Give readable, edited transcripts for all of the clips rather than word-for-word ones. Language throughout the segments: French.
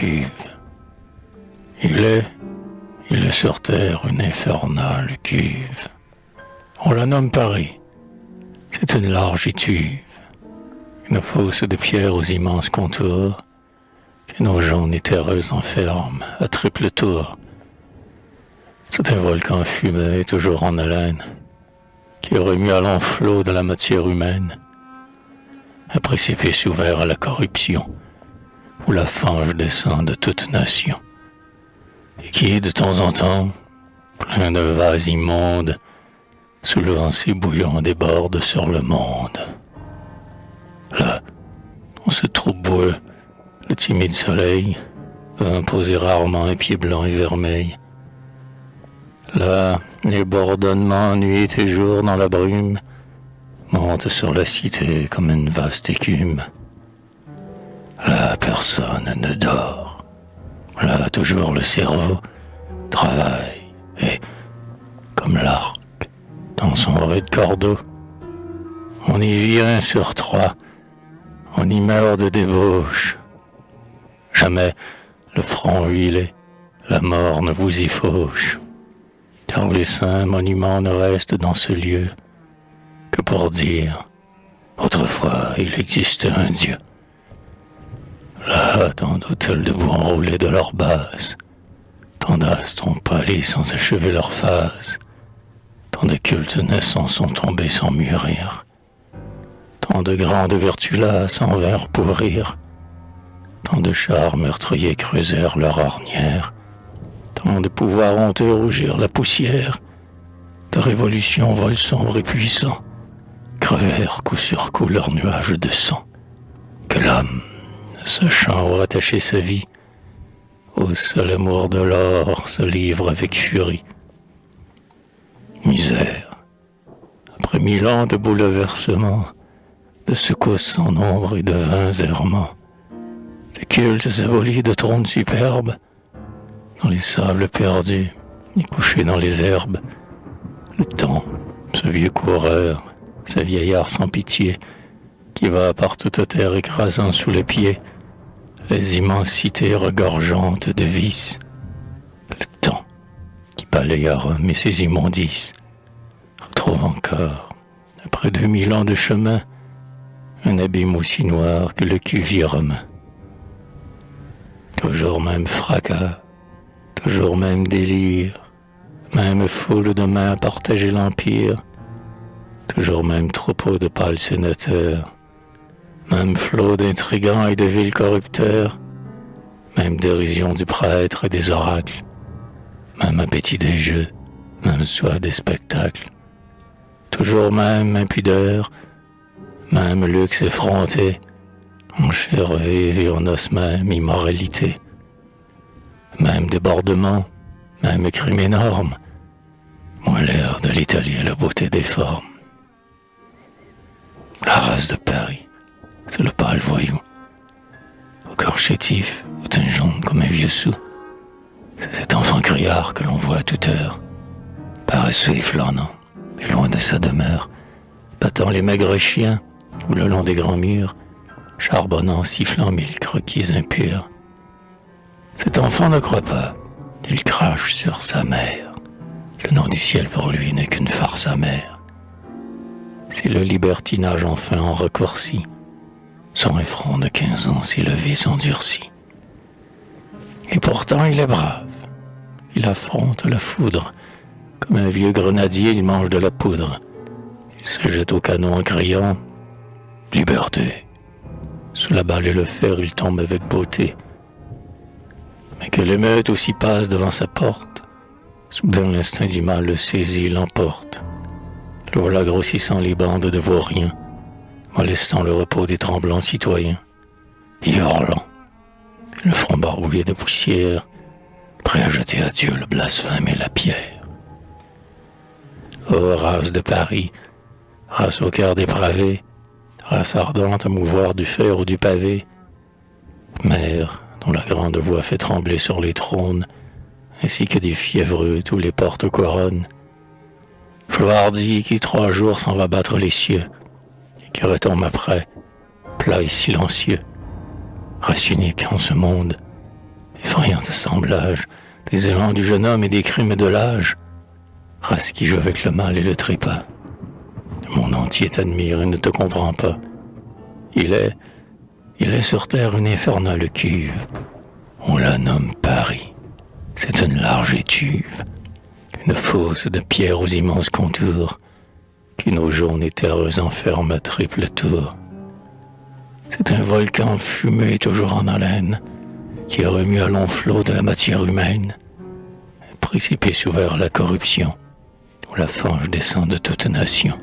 cuve. Il est sur terre une infernale cuve. On la nomme Paris. C'est une large étuve, une fosse de pierre aux immenses contours, que nos jaunes terreuses enferment à triple tour. C'est un volcan fumé, toujours en haleine, qui remue à long flot de la matière humaine, un précipice ouvert à la corruption, où la fange descend de toute nation, et qui, de temps en temps, plein de vases immondes, soulevant ses bouillons déborde sur le monde. Là, dans ce trou boueux, le timide soleil vint poser rarement un pied blanc et vermeil. Là, les bourdonnements nuit et jour dans la brume montent sur la cité comme une vaste écume. Là, personne ne dort. Là, toujours le cerveau travaille et, comme l'arc, dans son rude cordeau, on y vit 1 sur 3, on y meurt de débauche. Jamais le front huilé, la mort ne vous y fauche, car les saints monuments ne restent dans ce lieu que pour dire, autrefois il existait un Dieu. Là, tant d'hôtels de bois enroulés de leur base, tant d'astres ont pâli sans achever leur phase, tant de cultes naissants sont tombés sans mûrir, tant de grandes vertus là sans verre pourrir, tant de chars meurtriers creusèrent leur ornière, tant de pouvoirs honteux rougirent la poussière, de révolutions vols sombres et puissants crevèrent coup sur coup leurs nuages de sang, que l'homme, sachant où attacher sa vie, au seul amour de l'or se livre avec furie. Misère, après 1000 ans de bouleversements, de secousses sans nombre et de vains errements, de cultes abolis de trônes superbes, dans les sables perdus et couchés dans les herbes, le temps, ce vieux coureur, ce vieillard sans pitié, qui va par toute terre écrasant sous les pieds les immensités regorgeantes de vices, le temps qui balaye à Rome et ses immondices, retrouve encore, après 2000 ans de chemin, un abîme aussi noir que le cuvier romain. Toujours même fracas, toujours même délire, même foule de mains partager l'empire, toujours même troupeau de pâles sénateurs, même flot d'intrigants et de vils corrupteurs, même dérision du prêtre et des oracles, même appétit des jeux, même soif des spectacles, toujours même impudeur, même luxe effronté, en chair vive et en os même immoralité, même débordement, même crime énorme, moins l'air de l'Italie et la beauté des formes. La race de Paris, c'est le pâle voyou, au corps chétif, au teint jaune comme un vieux sou. C'est cet enfant criard que l'on voit à toute heure, paresseux et flânant, et loin de sa demeure, battant les maigres chiens, ou le long des grands murs, charbonnant, sifflant 1000 croquis impurs. Cet enfant ne croit pas, il crache sur sa mère. Le nom du ciel pour lui n'est qu'une farce amère. C'est le libertinage enfin en raccourci, son effront de 15 ans s'est levé s'endurcit. Et pourtant il est brave, il affronte la foudre, comme un vieux grenadier il mange de la poudre. Il se jette au canon en criant « Liberté !» Sous la balle et le fer il tombe avec beauté. Mais que l'émeute aussi passe devant sa porte, soudain l'instinct du mal le saisit et l'emporte. Le voilà grossissant les bandes de vauriens, molestant le repos des tremblants citoyens, et hurlant, le front barbouillé de poussière, prêt à jeter à Dieu le blasphème et la pierre. Ô race de Paris, race au cœur dépravé, race ardente à mouvoir du fer ou du pavé, mère dont la grande voix fait trembler sur les trônes, ainsi que des fiévreux tous les portes couronnes, Floardi qui 3 jours s'en va battre les cieux, et qui retombe après, plat et silencieux, race unique en ce monde, effrayant assemblage des élans du jeune homme et des crimes de l'âge, race qui joue avec le mal et le trépas. Le monde entier t'admire et ne te comprend pas. Il est sur terre une infernale cuve. On la nomme Paris. C'est une large étuve, une fosse de pierre aux immenses contours, qui nos journées et terreux enferme à triple tour. C'est un volcan fumé toujours en haleine, qui remue à long flot de la matière humaine, un précipice ouvert à la corruption, où la fange descend de toute nation,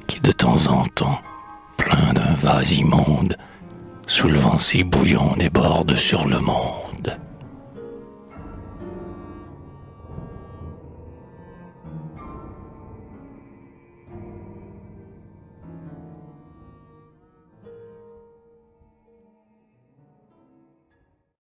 qui de temps en temps, plein d'un vase immonde, soulevant ses bouillons déborde sur le monde.